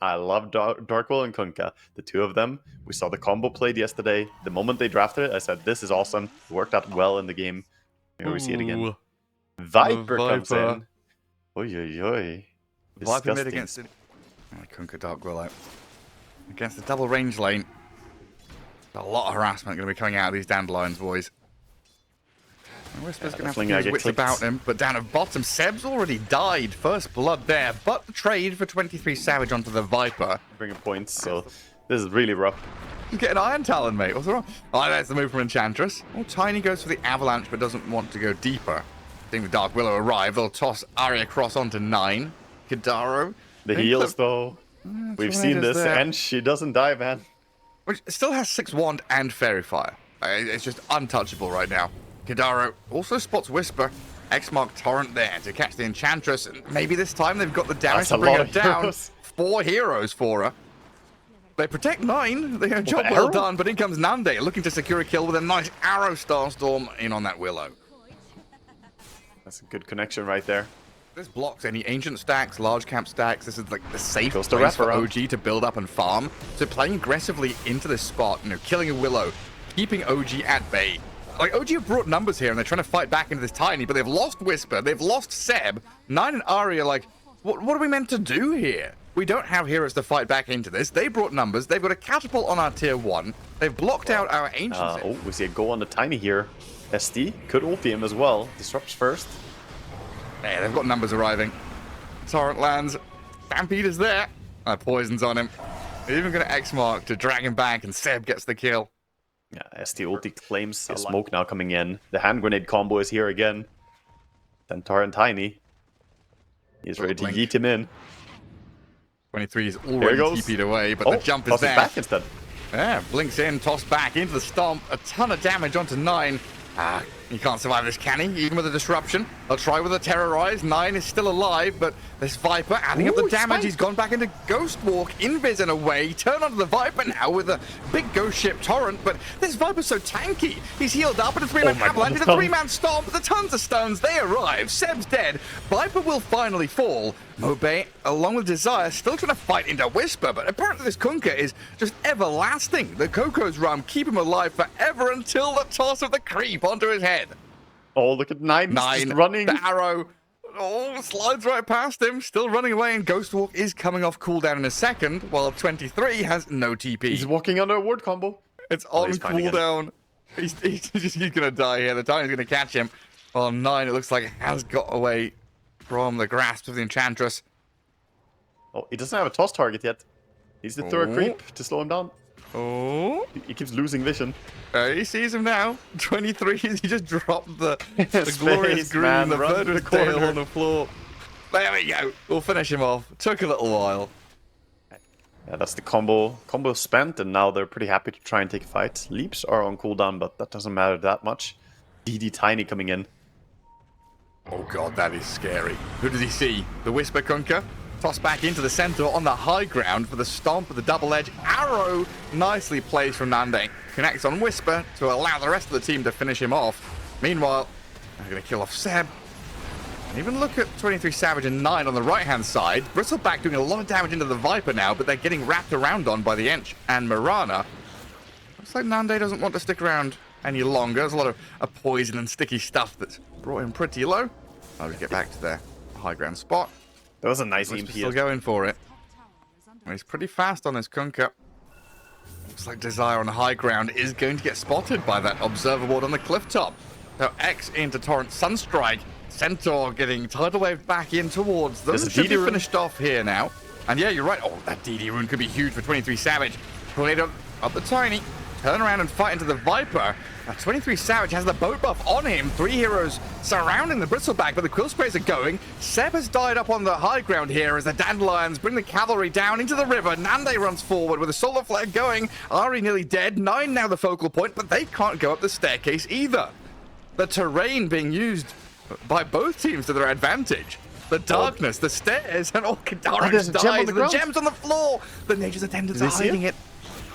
I love Darkwell and Kunkka. The two of them, we saw the combo played yesterday. The moment they drafted it, I said, this is awesome. It worked out well in the game. Here we see it again. Ooh, Viper the comes Viper. in. Oy, oy, oy. Viper mid Disgusting. against it. Kunkka Darkwell out. Against the double range lane. A lot of harassment going to be coming out of these Dandelions, boys. Whisper's going to have to get his wits about him, but down at bottom, Seb's already died. First blood there, but the trade for 23 Savage onto the Viper. Bringing points, so this is really rough. He's getting Iron Talon, mate. What's wrong? Oh, that's the move from Enchantress. Oh, Tiny goes for the Avalanche, but doesn't want to go deeper. I think the Dark Willow arrive. They'll toss Arya across onto 9. Kadaro. The heals, though. We've seen this, and she doesn't die, man. Which still has 6 Wand and Fairy Fire. It's just untouchable right now. Kadaro also spots Whisper. X-Mark Torrent there to catch the Enchantress. And maybe this time they've got the damage to bring her down. 4 heroes for her. They protect 9. They have a job well done, but in comes Nande looking to secure a kill with a nice arrow Starstorm in on that Willow. That's a good connection right there. This blocks any ancient stacks, large camp stacks. This is like the safe place for OG to build up and farm. So playing aggressively into this spot, killing a Willow, keeping OG at bay. Like, OG have brought numbers here, and they're trying to fight back into this Tiny, but they've lost Whisper, they've lost Seb. 9 and Arya, like, what are we meant to do here? We don't have heroes to fight back into this. They brought numbers. They've got a catapult on our tier 1. They've blocked out our ancients. Oh, we see a go on the Tiny here. SD could ulti him as well. Disrupts first. Yeah, they've got numbers arriving. Torrent lands. Stampede is there. Poison's on him. They're even going to X-Mark to drag him back, and Seb gets the kill. Yeah, SD ulti claims a smoke now coming in. The hand grenade combo is here again. Centaur and Tiny. He's ready to yeet him in. 23 is already TP'd away, but the jump is there. Back instead. Yeah, blinks in, tossed back into the stomp. A ton of damage onto 9. He can't survive this, can he? Even with a disruption. They'll try with a terrorize. 9 is still alive, but this Viper adding up the damage. He's gone back into Ghost Walk, Invis in a way. Turn onto the Viper now with a big Ghost Ship Torrent, but this Viper's so tanky. He's healed up, and a 3-man avalanche, a 3-man stomp. The tons of stuns, they arrive. Seb's dead. Viper will finally fall. Mobe, along with Desire, still trying to fight into Whisper, but apparently this Kunkka is just everlasting. The Coco's Rum keep him alive forever until the toss of the creep onto his head. Oh, look at 9 just running. The arrow, slides right past him, still running away, and Ghost Walk is coming off cooldown in a second, while 23 has no TP. He's walking under a ward combo. It's on cooldown. He's gonna die here. The Tiny's gonna catch him. While 9, it looks like, has got away from the grasp of the Enchantress. Oh, he doesn't have a toss target yet. He's the third creep to slow him down. Oh. He keeps losing vision. He sees him now. 23, he just dropped the glorious green, the murderous tail on the floor. There we go. We'll finish him off. Took a little while. Yeah, that's the combo. Combo spent, and now they're pretty happy to try and take a fight. Leaps are on cooldown, but that doesn't matter that much. DD Tiny coming in. Oh god, that is scary. Who does he see? The Whisper Kunkka? Tossed back into the center on the high ground for the stomp of the double edge. Arrow nicely plays from Nande. Connects on Whisper to allow the rest of the team to finish him off. Meanwhile, they're going to kill off Seb. And even look at 23 Savage and 9 on the right-hand side. Bristleback doing a lot of damage into the Viper now, but they're getting wrapped around on by the Ench and Mirana. Looks like Nande doesn't want to stick around any longer. There's a lot of poison and sticky stuff that's brought him pretty low. I'll just get back to their high ground spot. That was a nice EMP. Still going for it. He's pretty fast on this Kunkka. Looks like Desire on the high ground is going to get spotted by that observer ward on the cliff top. Now X into Torrent Sunstrike. Centaur getting tidal wave back in towards them. Should be finished off here now. And yeah, you're right. Oh, that DD rune could be huge for 23 Savage. Tornado up the Tiny. Turn around and fight into the Viper. Now 23 Savage has the boat buff on him. 3 heroes surrounding the Bristleback, but the Quill Sprays are going. Seb has died up on the high ground here as the Dandelions bring the cavalry down into the river. Nande runs forward with a solar flare going. Ari nearly dead. 9 now the focal point, but they can't go up the staircase either. The terrain being used by both teams to their advantage. The darkness, the stairs, and all Kadarax dies. The gems on the floor. The Nature's Attendants are hiding it.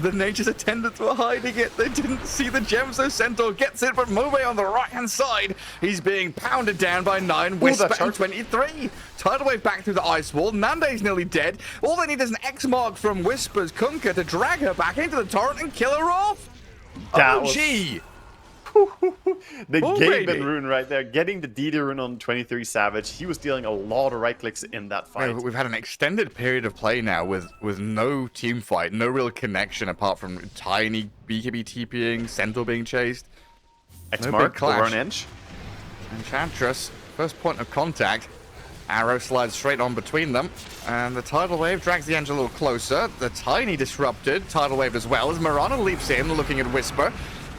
The nature's attendants were hiding it. They didn't see the gem, so Centaur gets it, but MoeBay on the right-hand side, he's being pounded down by 9, Whisper and 23. Tidal Wave back through the ice wall. Nande's nearly dead. All they need is an X mark from Whisper's Kunkka to drag her back into the torrent and kill her off. That OG! The Oh, Gaben baby. rune right there, getting the DD rune on 23 Savage. He was dealing a lot of right clicks in that fight. We've had an extended period of play now with no team fight, no real connection apart from tiny BKB TPing, Centaur being chased. X no mark big clash. over an inch. Enchantress, first point of contact. Arrow slides straight on between them, and the Tidal Wave drags the engine a little closer. The Tiny disrupted, Tidal Wave as well, as Mirana leaps in, looking at Whisper.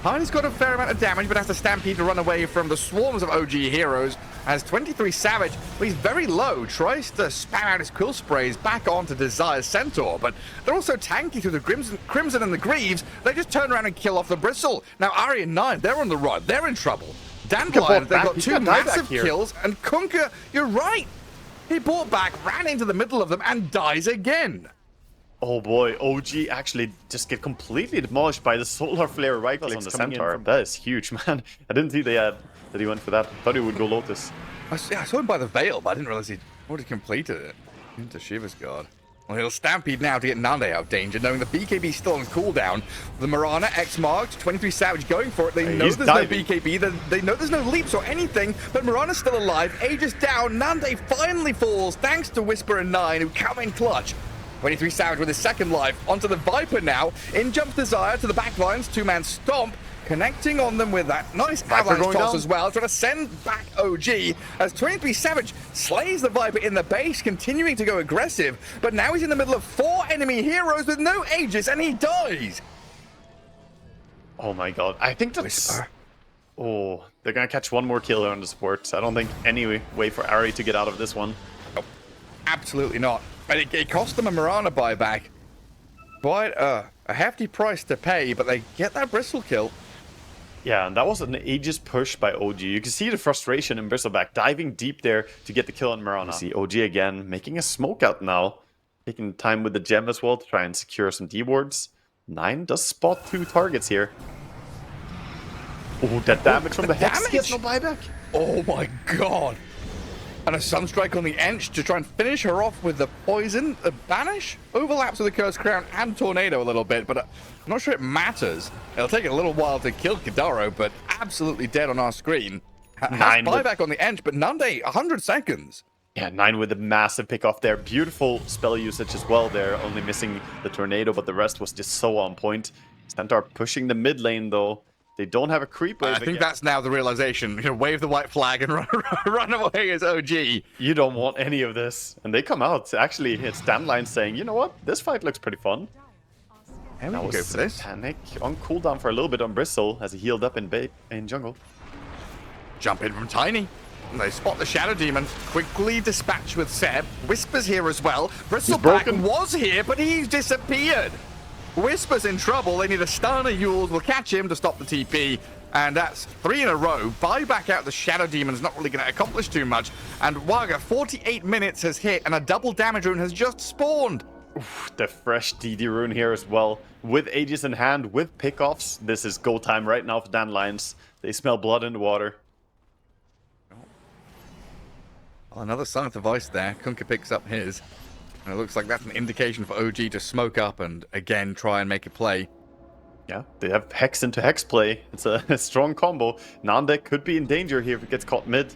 Tiny's got a fair amount of damage, but has to stampede to run away from the swarms of OG heroes, as 23 Savage, well, he's very low, tries to spam out his quill sprays back onto Desire's Centaur, but they're also tanky through the Crimson and the Greaves. They just turn around and kill off the Bristle. Now, Ari and 9, they're on the run, they're in trouble. Dandelions, they got He's 2 got dieback massive here. kills, and Kunkka, you're right! He bought back, ran into the middle of them, and dies again. Oh boy, OG actually just get completely demolished by the solar flare right clicks on the Centaur. That is huge, man. I didn't see that he went for that. Thought he would go Lotus. I saw him by the Veil, but I didn't realize he'd already completed it. Into Shiva's Guard. Well, he'll stampede now to get Nande out of danger, knowing the BKB's still on cooldown. The Mirana X-marked, 23 Savage going for it. They know He's there's diving. no BKB, they know there's no leaps or anything, but Mirana's still alive. Aegis down, Nande finally falls, thanks to Whisper and 9, who come in clutch. 23 Savage with his second life, onto the Viper now. In jumps Desire to the backlines, 2-man stomp, connecting on them with that nice avalanche going toss down. as well, trying to send back OG, as 23 Savage slays the Viper in the base, continuing to go aggressive, but now he's in the middle of 4 enemy heroes with no Aegis, and he dies! Oh my god, I think that's... Whisper. Oh, they're gonna catch one more kill on the support. I don't think any way for Ari to get out of this one. Nope. Absolutely not. And it cost them a Mirana buyback. Quite a hefty price to pay, but they get that Bristle kill. Yeah, and that was an Aegis push by OG. You can see the frustration in Bristleback, diving deep there to get the kill on Mirana. You see OG again, making a smoke out now. Taking time with the gem as well to try and secure some D-wards. 9 does spot 2 targets here. Oh, that damage from the Hex damage! gets no buyback. Oh my god! And a Sunstrike on the Ench to try and finish her off with the poison. The Banish overlaps with the Cursed Crown and Tornado a little bit, but I'm not sure it matters. It'll take a little while to kill Kidaro, but absolutely dead on our screen. Has 9 with- buyback on the Ench, but Nande, 100 seconds. Yeah, 9 with a massive pick off there. Beautiful spell usage as well there. Only missing the Tornado, but the rest was just so on point. Centaur pushing the mid lane though. They don't have a creep wave I think again. that's now the realization. You know, wave the white flag and run away as OG. You don't want any of this. And they come out. Actually, it's Dandelion saying, you know what? This fight looks pretty fun. And we That can was go for this. Panic on cooldown for a little bit on Bristle as he healed up in jungle. Jump in from Tiny. And they spot the Shadow Demon. Quickly dispatch with Seb. Whisper's here as well. Bristleback broken. was here, but he's disappeared. Whisper's in trouble. They need a stun. Yules will catch him to stop the TP. And that's 3 in a row. Buyback out the Shadow Demon's not really going to accomplish too much. And Waga, 48 minutes has hit, and a double damage rune has just spawned. Oof, the fresh DD rune here as well. With Aegis in hand, with pickoffs. This is go time right now for Dandelions. They smell blood in the water. Well, another Scythe of Ice there. Kunkka picks up his. And it looks like that's an indication for OG to smoke up and, again, try and make a play. Yeah, they have Hex into Hex play. It's a strong combo. Nande could be in danger here if it gets caught mid.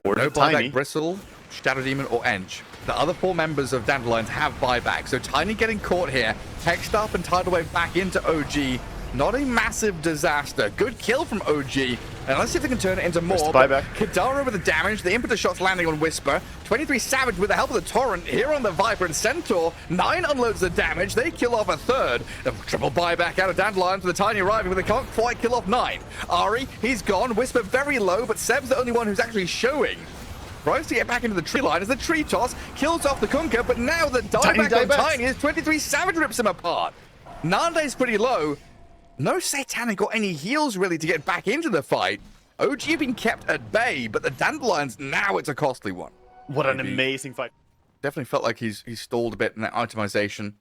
Or No Tiny. buyback Bristle, Shadow Demon, or Ench. The other 4 members of Dandelions have buyback, so Tiny getting caught here. Hexed up and Tidal Wave back into OG. Not a massive disaster. Good kill from OG. And let's see if they can turn it into more. There's the buyback. Kidara with the damage. The impetus shots landing on Whisper. 23 Savage with the help of the Torrent here on the Viper and Centaur. 9 unloads the damage. They kill off a third. The triple buyback out of Dandelions with the Tiny arriving, but they can't quite kill off 9. Ari, he's gone. Whisper very low, but Seb's the only one who's actually showing. Tries to get back into the tree line as the tree toss kills off the Kunkka, but now the dieback on dieback. Tiny is 23 Savage rips him apart. Nande's pretty low. No Satanic or any heals really to get back into the fight. OG have been kept at bay, but the Dandelions, now it's a costly one. What an Maybe. amazing fight. Definitely felt like he's stalled a bit in that itemization.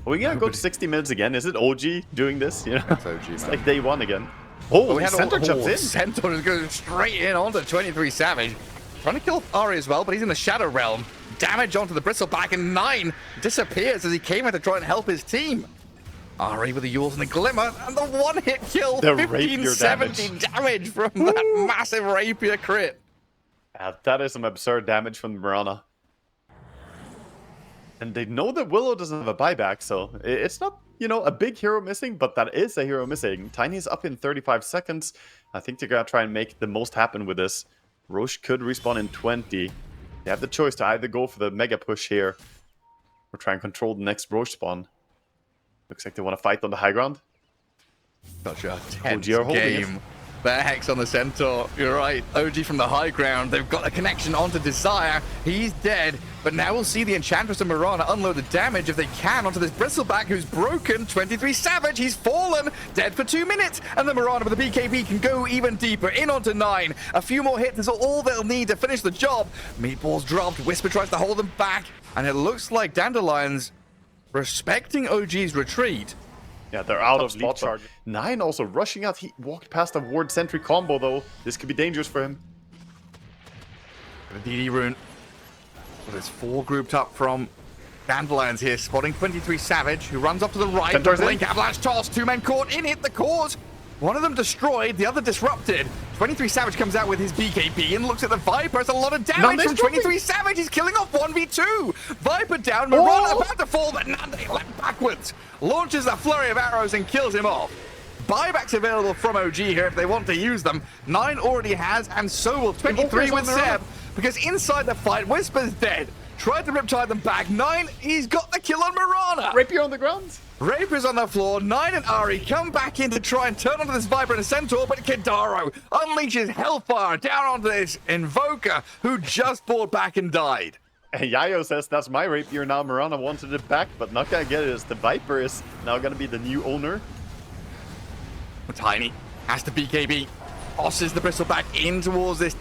Are we gonna go to 60 minutes again? Is it OG doing this? You know, It's OG, it's man. like day one again. Oh, We had Center jumps in. Centaur is going straight in onto 23 Savage. Trying to kill Ari as well, but he's in the Shadow Realm. Damage onto the Bristleback, and 9 disappears as he came in to try and help his team. Ari with the Yules and the Glimmer, and the one-hit kill. The 1570 damage from that massive Rapier crit. That is some absurd damage from Mirana. And they know that Willow doesn't have a buyback, so it's not, you know, a big hero missing, but that is a hero missing. Tiny's up in 35 seconds. I think they're gonna try and make the most happen with this. Roche could respawn in 20. They have the choice to either go for the mega push here or try and control the next Roche spawn. Looks like they want to fight on the high ground. Such a tense OG are holding it. game. The Hex on the Centaur. You're right. OG from the high ground. They've got a connection onto Desire. He's dead. But now we'll see the Enchantress and Mirana unload the damage if they can onto this Bristleback who's broken. 23 Savage. He's fallen. Dead for 2 minutes. And the Mirana with the BKB can go even deeper. In onto 9. A few more hits is all they'll need to finish the job. Meatballs dropped. Whisper tries to hold them back. And it looks like Dandelions respecting OG's retreat. Yeah, they're out of lead charge. 9 also rushing out. He walked past a ward sentry combo, though. This could be dangerous for him. The DD rune. Well, there's 4 grouped up from Dandelions here, spotting 23 Savage, who runs up to the right. Centaur's Blink in. Avalanche toss. 2 men caught in it. The cause. One of them destroyed, the other disrupted. 23 Savage comes out with his BKB and looks at the Viper. It's a lot of damage from 23 Savage. He's killing off 1v2. Viper down. Mirana about to fall, but Nande leapt backwards. Launches a flurry of arrows and kills him off. Buybacks available from OG here if they want to use them. 9 already has, and so will 23 with Seb. Because inside the fight, Whisper's dead. Tried to riptide them back. 9, he's got the kill on Mirana. Rapier on the ground. Rapier's on the floor. 9 and Ari come back in to try and turn onto this Viper and a Centaur, but Kidaro unleashes Hellfire down onto this Invoker who just fought back and died. And Yayo says that's my Rapier now. Mirana wanted it back, but not gonna get it as the Viper is now gonna be the new owner. Tiny has to BKB. Tosses the Bristleback in towards this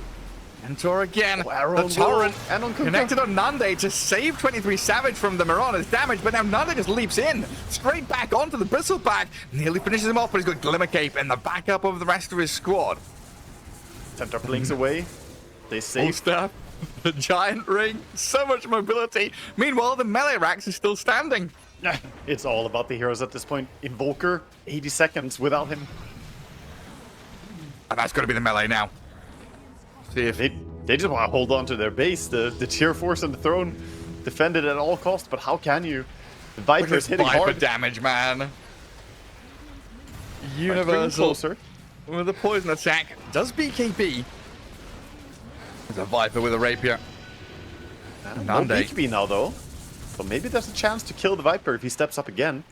Centaur again. Oh, the Torrent and on connected on Nande to save 23 Savage from the Mirana's damage, but now Nande just leaps in, straight back onto the Bristleback, nearly finishes him off, but he's got Glimmer Cape and the backup of the rest of his squad. Centaur blinks away. They save. Staff, the giant ring, so much mobility. Meanwhile, the melee racks is still standing. It's all about the heroes at this point. Invoker, 80 seconds without him. And that's got to be the melee now. See if They just want to hold on to their base. The tier force and the throne defended at all costs, but how can you? The Viper is hitting Viper hard. damage, man. Bring him Universal closer. with a poison attack. Does BKB. There's a Viper with a Rapier. No Nande. BKB now, though. So maybe there's a chance to kill the Viper if he steps up again.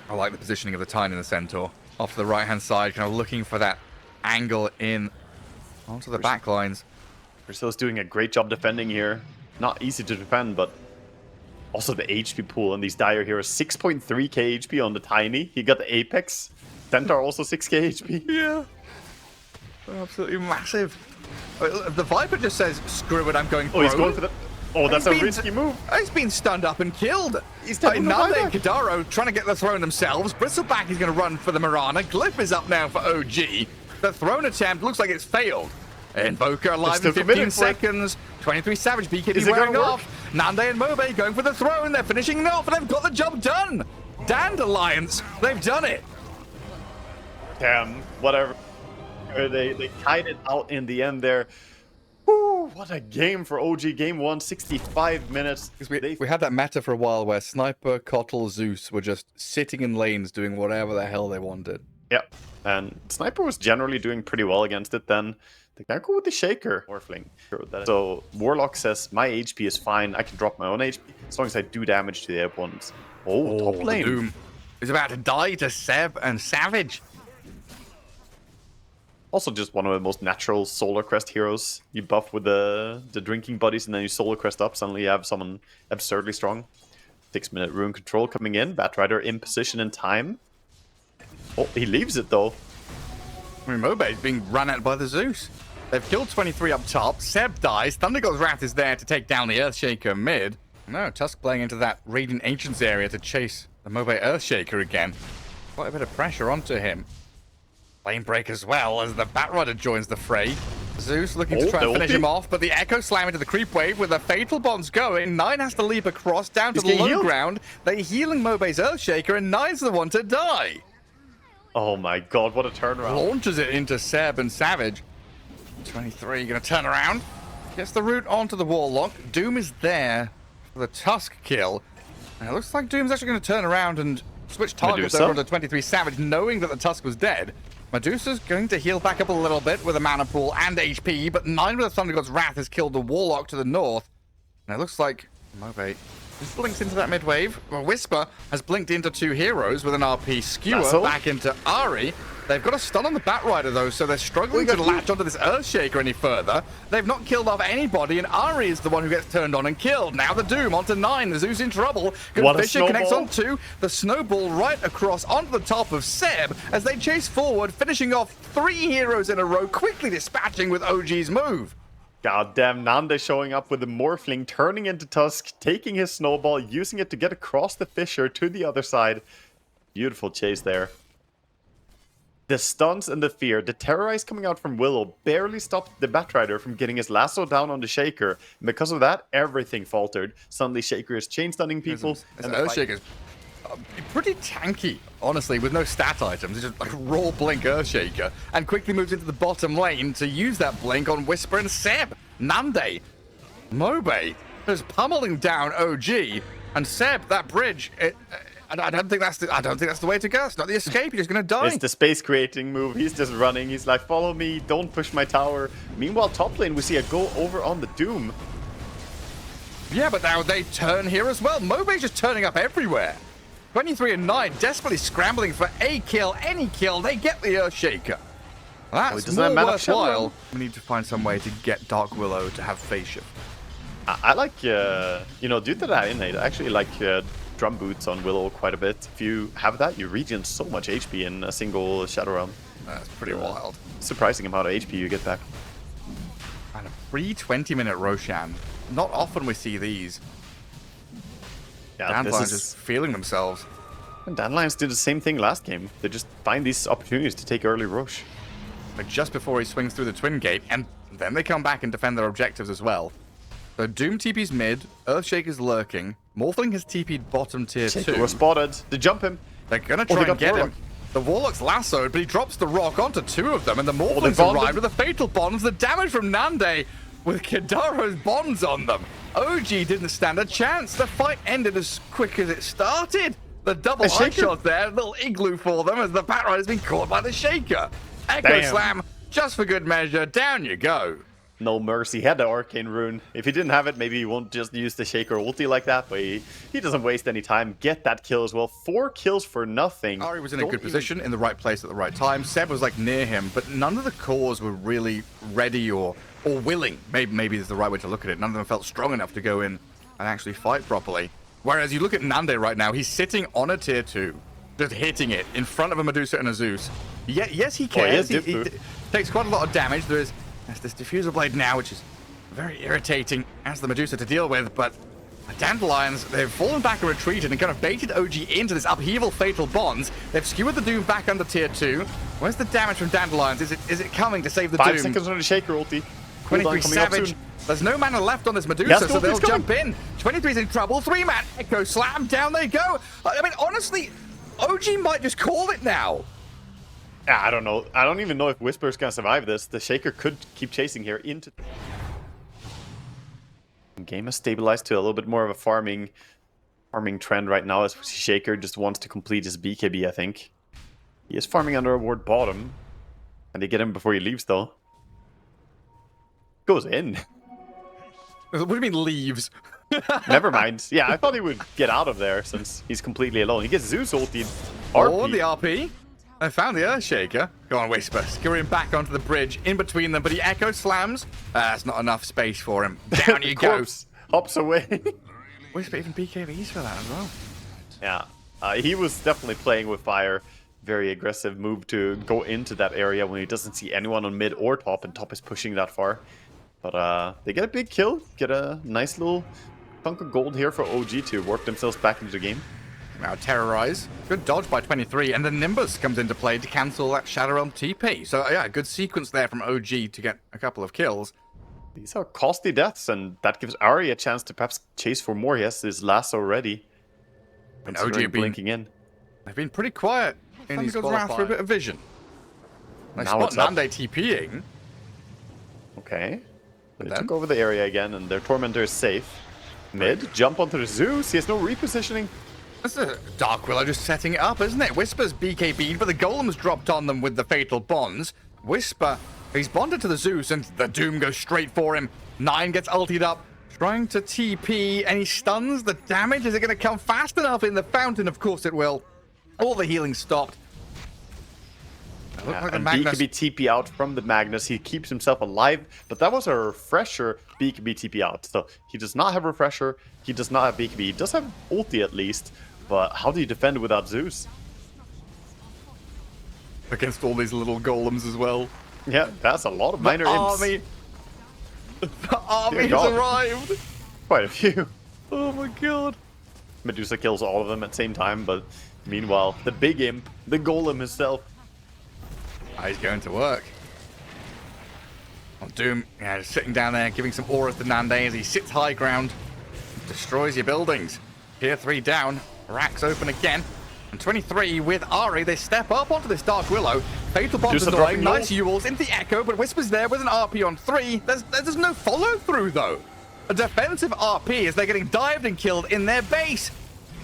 I like the positioning of the Tine and the Centaur. Off to the right-hand side, kind of looking for that angle in onto the back lines. Brazil's doing a great job defending here. Not easy to defend, but also the HP pool on these dire heroes. 6.3k HP on the Tiny. He got the Apex. Centaur also 6k HP. Yeah. Absolutely massive. The Viper just says, screw it, I'm going for Oh, he's going for the... Oh, that's a risky move. He's been stunned up and killed. He's taking the Nande buyback. and Kidaro trying to get the throne themselves. Bristleback is going to run for the Mirana. Glyph is up now for OG. The throne attempt looks like it's failed. Invoker alive in 15 seconds. 23 Savage BKB wearing off. Nande and Mobe going for the throne. They're finishing it off, and they've got the job done. Dandelions, they've done it. Damn, whatever. They tied it out in the end there. Woo, what a game for OG. Game 1, 65 minutes. We had that meta for a while where Sniper, Kotl, Zeus were just sitting in lanes doing whatever the hell they wanted. Yeah, and Sniper was generally doing pretty well against it then. They can go with the Shaker. Morphling. So Warlock says, my HP is fine. I can drop my own HP as long as I do damage to the opponents. Oh, top lane. Doom is about to die to Seb and Savage. Also just one of the most natural Solar Crest heroes. You buff with the drinking buddies and then you Solar Crest up. Suddenly you have someone absurdly strong. 6-minute rune control coming in. Batrider in position in time. Oh, he leaves it though. I mean, Mobe is being run at by the Zeus. They've killed 23 up top. Seb dies. Thunder God's Wrath is there to take down the Earthshaker mid. No, Tusk playing into that Radiant Ancients area to chase the Mobe Earthshaker again. Quite a bit of pressure onto him. Flame Break as well as the Batrider joins the fray. Zeus looking to try and finish him off, but the Echo Slam into the creep wave with the Fatal Bonds going. 9 has to leap across down to the low ground. They're healing Mobe's Earthshaker, and 9's the one to die. Oh my god, what a turnaround. Launches it into Seb and Savage. 23 going to turn around. Gets the root onto the Warlock. Doom is there for the Tusk kill. And it looks like Doom's actually going to turn around and switch targets over to 23 Savage, knowing that the Tusk was dead. Medusa's going to heal back up a little bit with a mana pool and HP, but 9 with the Thunder God's Wrath has killed the Warlock to the north. And it looks like Mobe just blinks into that mid-wave. Well, Whisper has blinked into 2 heroes with an RP Skewer back into Ahri. They've got a stun on the Batrider, though, so they're struggling to latch onto this Earthshaker any further. They've not killed off anybody, and Ahri is the one who gets turned on and killed. Now the Doom onto 9. The Zeus in trouble. Fisher connects on 2. The Snowball right across onto the top of Seb as they chase forward, finishing off 3 heroes in a row, quickly dispatching with OG's move. God damn, Nande showing up with the Morphling, turning into Tusk, taking his Snowball, using it to get across the fissure to the other side. Beautiful chase there. The stuns and the fear, the terrorize coming out from Willow barely stopped the Batrider from getting his lasso down on the Shaker. And because of that, everything faltered. Suddenly Shaker is chain stunning people. And the Earthshaker's pretty tanky, honestly, with no stat items. It's just like a raw blink Earthshaker. And quickly moves into the bottom lane to use that blink on Whisper and Seb. Nande, Mobe is pummeling down OG. And Seb, that bridge, I don't think that's the way to go. It's not the escape. You're just gonna die. It's the space creating move. He's just running. He's like, follow me. Don't push my tower. Meanwhile, top lane, we see a go over on the Doom. Yeah, but now they turn here as well. Mobe's just turning up everywhere. 23 and 9, desperately scrambling for a kill, any kill. They get the Earthshaker. That's more worthwhile. We need to find some way to get Dark Willow to have phase shift. I like, due to that innate, I actually like drum boots on Willow quite a bit. If you have that, you regen so much HP in a single Shadow Realm. That's pretty wild. Surprising amount of HP you get back. And a free 20-minute Roshan. Not often we see these. Yeah, Dandelions just feeling themselves. And Dandelions did the same thing last game. They just find these opportunities to take early rush. But just before he swings through the Twin Gate, and then they come back and defend their objectives as well. So Doom TP's mid, Earthshaker's lurking, Morphling has TP'd bottom tier 2. Shaker was spotted. They jump him. They're gonna try and get him. The Warlock's lassoed, but he drops the rock onto 2 of them, and the Morphlings arrive with the Fatal Bonds. The damage from Nande with Kidaro's bonds on them. OG didn't stand a chance. The fight ended as quick as it started. The double eye shot there, a little igloo for them as the Batrider has been caught by the Shaker. Echo Slam, just for good measure. Down you go. No mercy. He had the Arcane Rune. If he didn't have it, maybe he won't just use the Shaker ulti like that, but he doesn't waste any time. Get that kill as well. 4 kills for nothing. Ahri was in a good position, in the right place at the right time. Seb was like near him, but none of the cores were really ready or willing. Maybe is the right way to look at it. None of them felt strong enough to go in and actually fight properly. Whereas you look at Nande right now, he's sitting on a tier 2, just hitting it in front of a Medusa and a Zeus. Yes, he cares. He takes quite a lot of damage. There's this Diffuser Blade now, which is very irritating as the Medusa to deal with, but the Dandelions, they've fallen back and retreated and kind of baited OG into this upheaval Fatal Bonds. They've skewered the Doom back under tier 2. Where's the damage from Dandelions? Is it coming to save the Doom? 5 seconds on the Shaker ulti. 23 Savage. There's no mana left on this Medusa, so they'll jump in. 23's in trouble. 3-man Echo Slam. Down they go. I mean, honestly, OG might just call it now. I don't know. I don't even know if Whisper's gonna survive this. The Shaker could keep chasing here into... Game has stabilized to a little bit more of a farming trend right now, as Shaker just wants to complete his BKB, I think. He is farming under a ward bottom. And they get him before he leaves, though. Goes in. What do you mean leaves? Never mind. Yeah, I thought he would get out of there since he's completely alone. He gets Zeus ultied. Oh, the RP. I found the Earthshaker. Go on, Whisper. Skewering back onto the bridge in between them, but he Echo Slams. That's not enough space for him. Down you go. Hops away. Whisper even BKBs for that as well. Yeah. He was definitely playing with fire. Very aggressive move to go into that area when he doesn't see anyone on mid or top, and top is pushing that far. But they get a big kill. Get a nice little chunk of gold here for OG to work themselves back into the game. Now terrorize. Good dodge by 23, and the Nimbus comes into play to cancel that Shadow Realm TP. So yeah, good sequence there from OG to get a couple of kills. These are costly deaths, and that gives Ari a chance to perhaps chase for more. He has his lasso ready. And OG have blinking in. They've been pretty quiet in these qualifiers for a bit of vision. They Now spot Nande TPing. Okay. They took over the area again, and their Tormentor is safe. Mid, jump onto the Zeus. He has no repositioning. That's a Dark Willow just setting it up, isn't it? Whisper's BKB'd, but the Golem's dropped on them with the Fatal Bonds. Whisper, he's bonded to the Zeus, and the Doom goes straight for him. 9 gets ultied up, trying to TP, and he stuns the damage. Is it going to come fast enough in the fountain? Of course it will. All the healing stopped. Like and BKB TP out from the Magnus. He keeps himself alive, but that was a refresher BKB TP out. So he does not have refresher. He does not have BKB. He does have ulti at least, but how do you defend without Zeus? Against all these little golems as well. Yeah, that's a lot of minor imps. The army has arrived. Quite a few. Oh my god. Medusa kills all of them at the same time, but meanwhile, the big imp, the golem himself. He's going to work. Doom, yeah, just sitting down there, giving some aura to Nande as he sits high ground, destroys your buildings. Tier 3 down, racks open again. And 23 with Ari, they step up onto this Dark Willow. Fatal Bombs annoying, nice Ewells into the Echo, but Whisper's there with an RP on 3. There's no follow through though. A defensive RP as they're getting dived and killed in their base.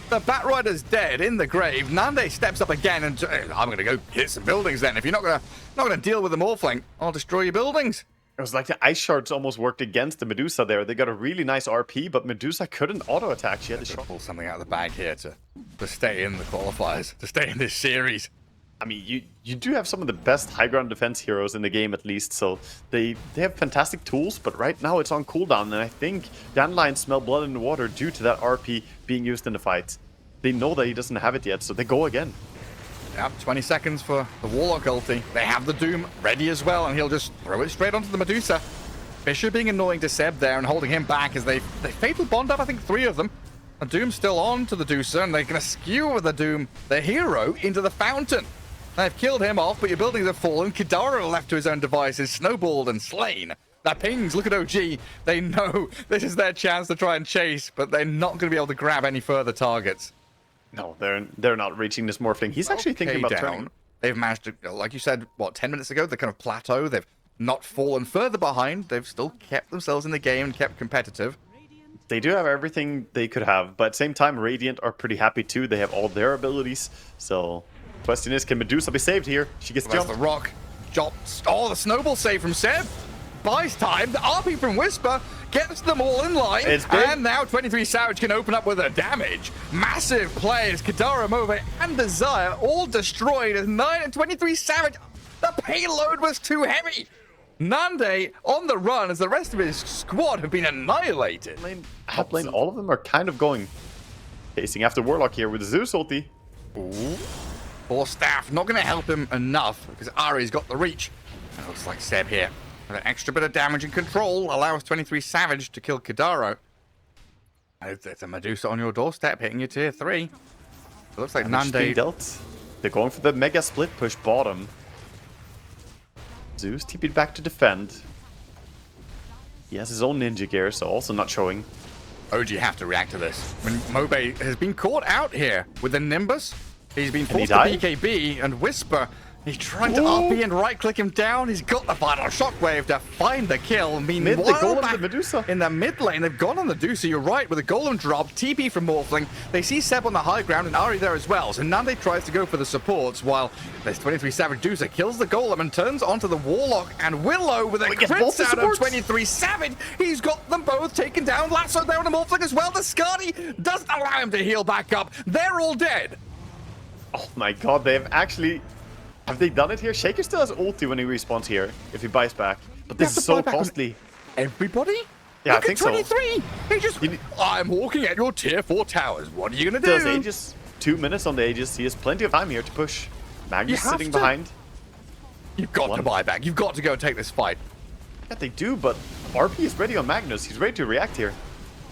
The Batrider's dead in the grave. Nande steps up again and I'm going to go hit some buildings then. If you're not going to deal with the Morphling, I'll destroy your buildings. It was like the ice shards almost worked against the Medusa there. They got a really nice RP, but Medusa couldn't auto attack. She had to pull something out of the bag here to stay in the qualifiers, to stay in this series. I mean, you do have some of the best high ground defense heroes in the game at least, so they have fantastic tools, but right now it's on cooldown, and I think Dandelions smell blood in the water due to that RP being used in the fight. They know that he doesn't have it yet, so they go again. Yep, 20 seconds for the Warlock ulti. They have the Doom ready as well, and he'll just throw it straight onto the Medusa. Fisher being annoying to Seb there and holding him back as they Fatal Bond up, I think 3 of them. The Doom's still on to the Medusa, and they're going to skewer the Doom, the hero, into the fountain. They've killed him off, but your buildings have fallen. Kidara left to his own devices, snowballed and slain. That pings, look at OG. They know this is their chance to try and chase, but they're not going to be able to grab any further targets. No, they're not reaching this Morphling. He's actually thinking about turning. They've managed to, like you said, what, 10 minutes ago, they kind of plateau. They've not fallen further behind. They've still kept themselves in the game and kept competitive. They do have everything they could have, but at the same time, Radiant are pretty happy too. They have all their abilities. So, question is, can Medusa be saved here? She gets jumped. The rock. Oh, the snowball save from Seb. Buys time. The RP from Whisper gets them all in line. And now 23 Savage can open up with a damage. Massive plays. Kidara, Move, and Desire all destroyed as 9 and 23 Savage. The payload was too heavy. Nande on the run as the rest of his squad have been annihilated. Top lane, all of them are kind of going chasing after Warlock here with the Zeus ulti. Ooh. Poor Staff, not going to help him enough because Ari's got the reach. It looks like Seb here. With an extra bit of damage and control allows 23 Savage to kill Kidaro. It's a Medusa on your doorstep hitting your tier 3. It looks like Nande dealt. They're going for the mega split push bottom. Zeus TP'd back to defend. He has his own ninja gear, so also not showing. OG have to react to this. When Mobe has been caught out here with the Nimbus, he's been forced to BKB and Whisper. He's trying to RP and right-click him down. He's got the final shockwave to find the kill. Meanwhile, the golem, the Medusa. In the mid lane, they've gone on the Medusa. You're right, with a golem drop, TP from Morphling. They see Seb on the high ground and Ari there as well. So Nande tries to go for the supports while this 23 Savage Medusa kills the golem and turns onto the Warlock and Willow with a crit out of 23 Savage. He's got them both taken down. Lasso there on the Morphling as well. The Skadi doesn't allow him to heal back up. They're all dead. Oh my god, they have actually... Have they done it here? Shaker still has ulti when he respawns here, if he buys back. But this is so costly. Everybody? Yeah, Look I think at 23. so. He just... I'm walking at your tier 4 towers. What are you going to do? Does Aegis 2 minutes on the Aegis. He has plenty of time here to push. Magnus sitting behind. You've got to buy back. You've got to go take this fight. Yeah, they do, but RP is ready on Magnus. He's ready to react here.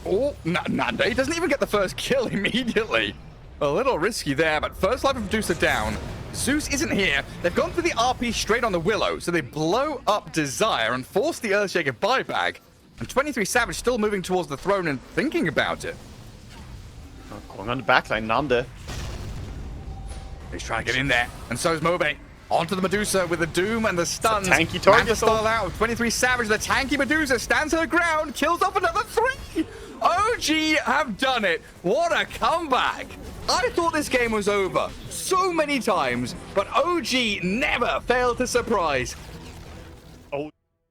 Oh, Nande doesn't even get the first kill immediately. A little risky there, but first life of Medusa down. Zeus isn't here. They've gone for the RP straight on the Willow, so they blow up Desire and force the Earthshaker buyback. And 23 Savage still moving towards the throne and thinking about it. Going on the backline, Nande. He's trying to get in there, and so is Mobe. Onto the Medusa with the Doom and the stuns. Tanky target. Style out. 23 Savage, the tanky Medusa stands her ground, kills off another 3. OG have done it. What a comeback. I thought this game was over so many times, but OG never failed to surprise. Oh,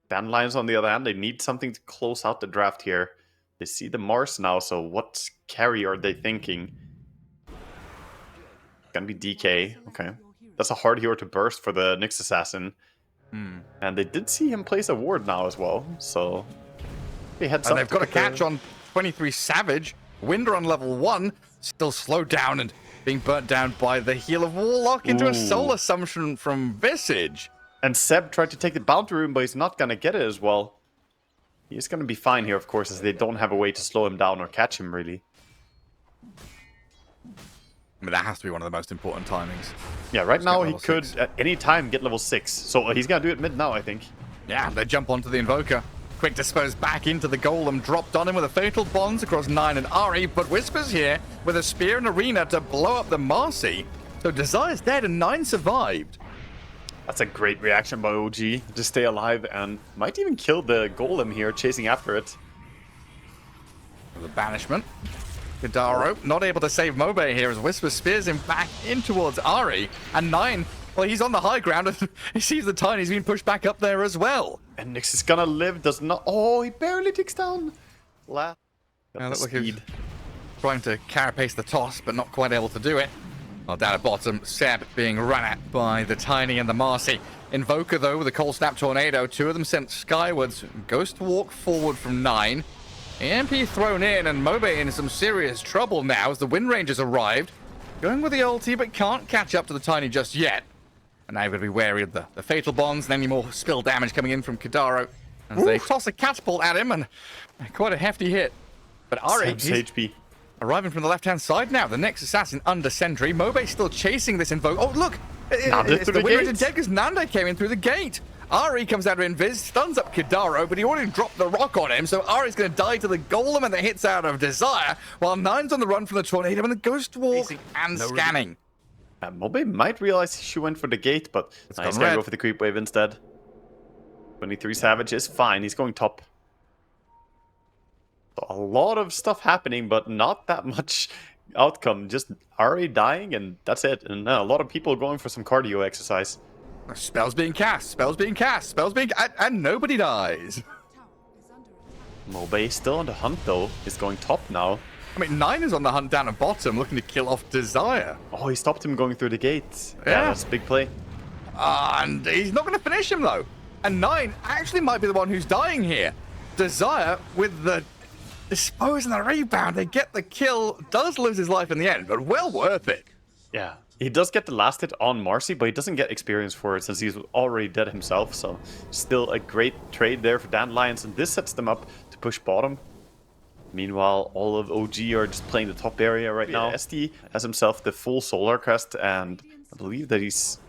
Dandelions on the other hand, they need something to close out the draft here. They see the Mars now, so what carry are they thinking? Gonna be DK, okay. That's a hard hero to burst for the Nyx Assassin. And they did see him place a ward now as well, so they had something. And they've got a catch on 23 Savage. Winder on level 1, still slowed down and being burnt down by the heal of Warlock into a soul assumption from Visage. And Seb tried to take the bounty room, but he's not gonna get it as well. He's gonna be fine here, of course, as they don't have a way to slow him down or catch him, really. I mean, that has to be one of the most important timings. Yeah, right now he could 6. at any time get level 6. So he's gonna do it mid now, I think. Yeah, they jump onto the Invoker. Quick dispose back into the Golem, dropped on him with a Fatal Bonds across 9 and Ari, but Whisper's here with a Spear and Arena to blow up the Marcy. So Desire's dead and 9 survived. That's a great reaction by OG to stay alive and might even kill the Golem here, chasing after it. The Banishment. Kadaro not able to save Mobe here as Whisper spears him back in towards Ari. And 9, well, he's on the high ground and he sees the Tiny. He's been pushed back up there as well. And Nyx is gonna live, does not... Oh, he barely takes down. Got the speed. Trying to carapace the toss, but not quite able to do it. Well, down at bottom, Seb being run at by the Tiny and the Marcy. Invoker, though, with a Cold Snap Tornado. 2 of them sent skywards. Ghost Walk forward from 9. EMP thrown in, and Mobe in some serious trouble now as the Wind Rangers arrived. Going with the ulti, but can't catch up to the Tiny just yet. And now you've got to be wary of the Fatal Bonds and any more spill damage coming in from Kadaro. As they toss a catapult at him, and quite a hefty hit. But Ari, HP. Arriving from the left-hand side now. The next assassin under sentry. Mobe still chasing this Invoke. Oh, look! It's the Wind Ranger dead because Nande came in through the gate. Ari comes out of Invis, stuns up Kadaro, but he already dropped the rock on him, so Ari's going to die to the Golem and the hits out of Desire, while 9's on the run from the Tornado and the Ghost Walk and scanning. Mobe might realize she went for the gate, but he's going to go for the creep wave instead. 23 Savage is fine, he's going top. So a lot of stuff happening, but not that much outcome. Just Ari dying, and that's it. And a lot of people going for some cardio exercise. Spells being cast, spells being cast, spells being... And nobody dies. Mobe still on the hunt, though. He's going top now. I mean, 9 is on the hunt down at bottom, looking to kill off Desire. Oh, he stopped him going through the gate. Yeah, that's a big play. And he's not going to finish him, though. And 9 actually might be the one who's dying here. Desire, with the dispose and the rebound, they get the kill. Does lose his life in the end, but well worth it. Yeah. He does get the last hit on Marcy, but he doesn't get experience for it since he's already dead himself. So still a great trade there for Dandelions, and this sets them up to push bottom. Meanwhile, all of OG are just playing the top area right now. SD has himself the full Solar Crest, and I believe that he's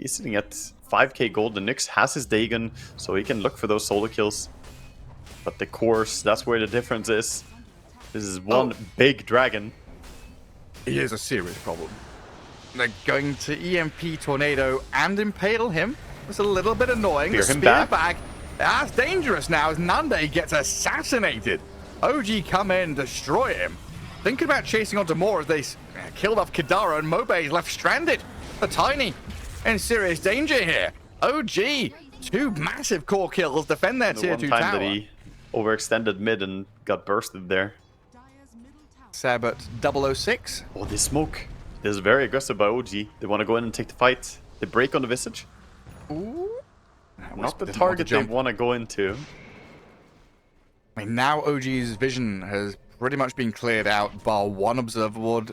sitting at 5k gold. The Nyx has his Dagon, so he can look for those solo kills. But the course, that's where the difference is. This is one big dragon. He is a serious problem. They're going to EMP Tornado and impale him. It's a little bit annoying. Spear the him spear back. That's dangerous now as Nande gets assassinated. OG come in, destroy him. Thinking about chasing onto more as they killed off Kadaro, and Mobe is left stranded. The Tiny in serious danger here. OG, 2 massive core kills, defend their tier 2 tower. That he overextended mid and got bursted there. Seb at 006. Oh, they smoke. This is very aggressive by OG. They want to go in and take the fight. They break on the Visage. Ooh. Not the target they want to go into. I mean, now OG's vision has pretty much been cleared out, bar 1 observer ward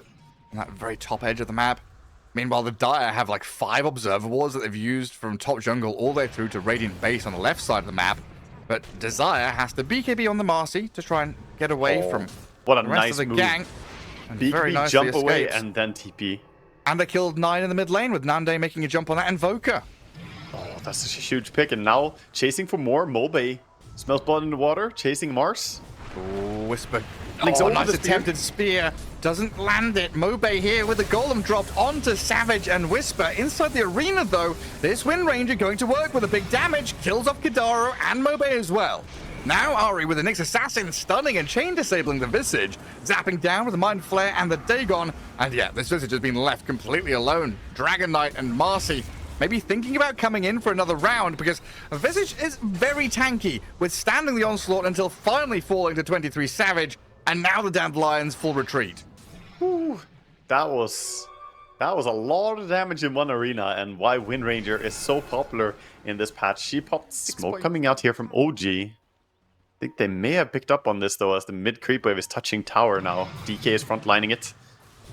on that very top edge of the map. Meanwhile, the Dire have like 5 observer wards that they've used from top jungle all the way through to Radiant Base on the left side of the map. But Desire has to BKB on the Marcy to try and get away from what a the rest nice of the move. gang. And very BKB nicely jump away escapes. and then TP. And they killed 9 in the mid lane with Nande making a jump on that Invoker. Oh, that's such a huge pick. And now chasing for more. Mobe smells blood in the water. Chasing Mars. Oh, Whisper. Links Oh, over nice the spear. attempted spear. Doesn't land it. Mobe here with the golem dropped onto Savage and Whisper. Inside the arena, though, this Wind Ranger going to work with a big damage. Kills off Kidaro and Mobe as well. Now Ari with the Nyx Assassin stunning and chain disabling the Visage. Zapping down with the Mind Flare and the Dagon. And yeah, this Visage has been left completely alone. Dragon Knight and Marcy maybe thinking about coming in for another round because Visage is very tanky, withstanding the onslaught until finally falling to 23 Savage. And now the Dandelions full retreat. Whew. That was a lot of damage in one arena, and why Wind Ranger is so popular in this patch. She popped smoke coming out here from OG. I think they may have picked up on this though, as the mid creep wave is touching tower now. DK is frontlining it.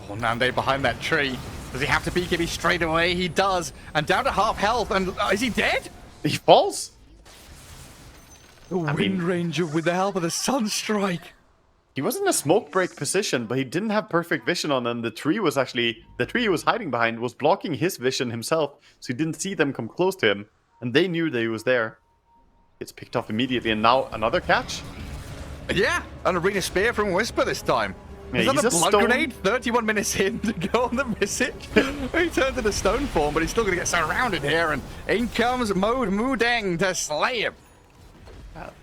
Oh, Nande behind that tree. Does he have to BKB straight away? He does. And down to half health. And is he dead? He falls. The Wind Ranger with the help of the Sunstrike. He was in a smoke break position, but he didn't have perfect vision on them. The tree he was hiding behind was blocking his vision himself, so he didn't see them come close to him, and they knew that he was there. It's picked off immediately, and now another catch. Yeah, an arena spear from Whisper this time. Yeah, Is that he's a a blood stone. grenade? 31 minutes in to go on the Visage. He turned into stone form, but he's still going to get surrounded here, and in comes Mode Mudeng to slay him.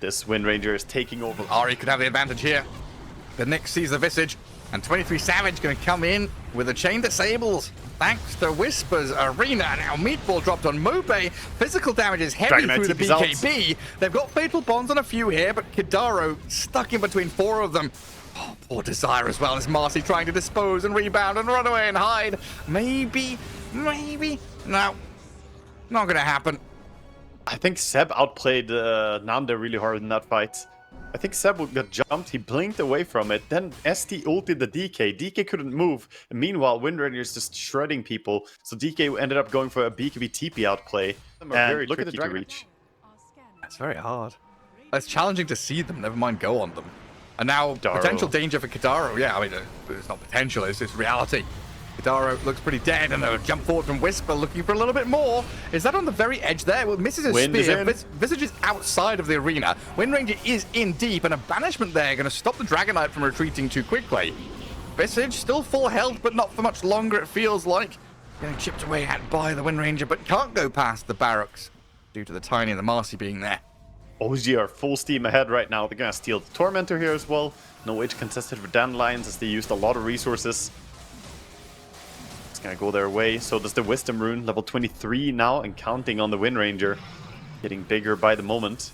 This Wind Ranger is taking over. Ari could have the advantage here. The Nyx sees the Visage, and 23 Savage going to come in with a chain disables. Thanks to Whisper's arena. Now Meatball dropped on Mobe. Physical damage is heavy Dragonite through the TP's out. BKB. They've got fatal bonds on a few here, but Kidaro stuck in between 4 of them. Oh, poor Desire as well as Marcy trying to dispose and rebound and run away and hide. Maybe. No, not going to happen. I think Seb outplayed Nanda really hard in that fight. I think Seb got jumped, he blinked away from it, then ST ulted the DK. DK couldn't move, and meanwhile Wind Ranger is just shredding people, so DK ended up going for a BKB TP outplay. And look at the Dragon reach. That's very hard. It's challenging to see them, never mind go on them. And now Kidaro. Potential danger for Kidaro. Yeah, I mean, it's not potential, it's just reality. Kidaro looks pretty dead, and a jump forward from Whisper looking for a little bit more. Is that on the very edge there? Well, misses his Wind is spear. in. Visage is outside of the arena. Wind Ranger is in deep, and a banishment there going to stop the Dragon Knight from retreating too quickly. Visage still full health, but not for much longer, it feels like. Getting chipped away at by the Wind Ranger, but can't go past the barracks due to the Tiny and the Marcy being there. OG are full steam ahead right now. They're gonna steal the Tormentor here as well. No way to contest it for Dandelions as they used a lot of resources. It's gonna go their way. So does the Wisdom Rune, level 23 now, and counting on the Wind Ranger. Getting bigger by the moment.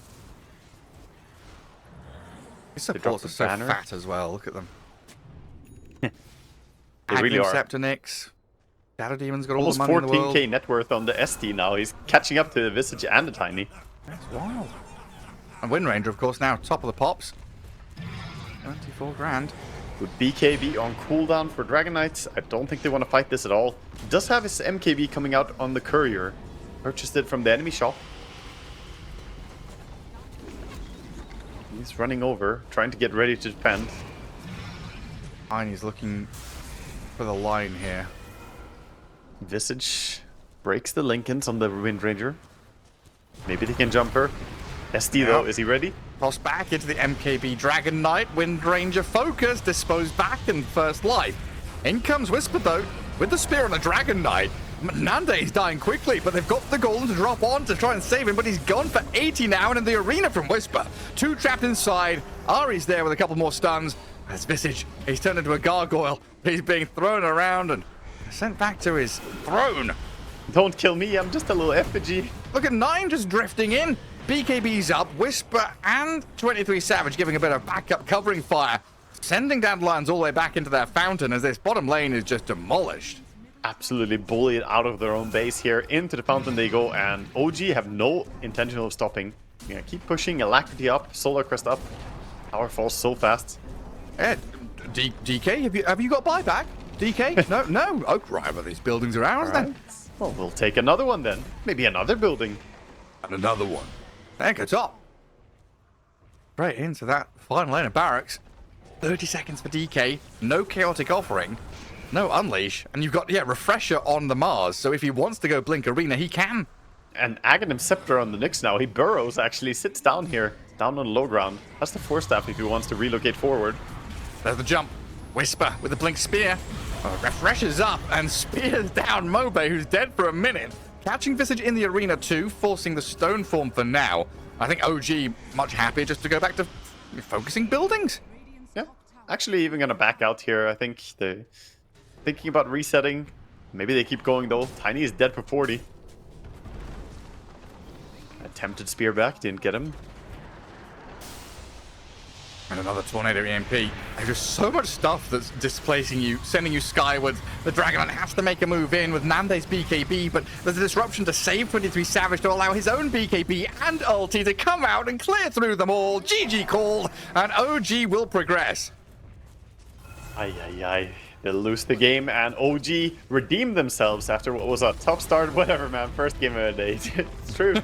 These They dropped supports are the so banner. fat as well, look at them. They really are. Septonix. Shadow Demon's got all Almost the money in the world. 14k net worth on the ST now. He's catching up to the Visage and the Tiny. That's wild. And Wind Ranger, of course, now top of the pops. 24 grand. With BKB on cooldown for Dragon Knights, I don't think they want to fight this at all. He does have his MKB coming out on the Courier. Purchased it from the enemy shop. He's running over, trying to get ready to defend. Tiny's looking for the line here. Visage breaks the Lincolns on the Wind Ranger. Maybe they can jump her. SD though, is he ready? Toss back into the MKB Dragon Knight. Wind Ranger focus. Dispose back in first life. In comes Whisper though, with the spear on the Dragon Knight. Nande is dying quickly, but they've got the golem to drop on to try and save him, but he's gone for 80 now and in the arena from Whisper. 2 trapped inside. Ari's there with a couple more stuns. As Visage, he's turned into a gargoyle. He's being thrown around and sent back to his throne. Don't kill me, I'm just a little effigy. Look at 9 just drifting in. BKB's up, Whisper and 23 Savage giving a bit of backup covering fire. Sending Dandelions all the way back into their fountain as this bottom lane is just demolished. Absolutely bullied out of their own base here. Into the fountain they go, and OG have no intention of stopping. You're gonna keep pushing, Alacrity up, Solar Crest up. Tower falls so fast. DK, have you got buyback? DK? No. Oak Rival, these buildings are ours then. Well, we'll take another one then. Maybe another building. And another one. Thank you, top. Straight into that final lane of barracks. 30 seconds for DK. No chaotic offering. No unleash. And you've got, yeah, refresher on the Mars. So if he wants to go blink arena, he can. And Aghanim Scepter on the Nyx now. He burrows, actually. Sits down here. Down on the low ground. That's the Force Staff if he wants to relocate forward. There's the jump. Whisper with the blink spear. Refreshes up and spears down Mobe, who's dead for a minute. Catching Visage in the arena too, forcing the stone form for now. I think OG much happier just to go back to focusing buildings. Yeah, actually even gonna back out here. I think they're thinking about resetting. Maybe they keep going though. Tiny is dead for 40. Attempted spear back, didn't get him. And another Tornado EMP. There's just so much stuff that's displacing you, sending you skywards. The Dragonon has to make a move in with Nande's BKB, but there's a disruption to save 23 Savage to allow his own BKB and ulti to come out and clear through them all. GG called, and OG will progress. Ay. They'll lose the game, and OG redeemed themselves after what was a tough start. Whatever, man. First game of the day. It's true.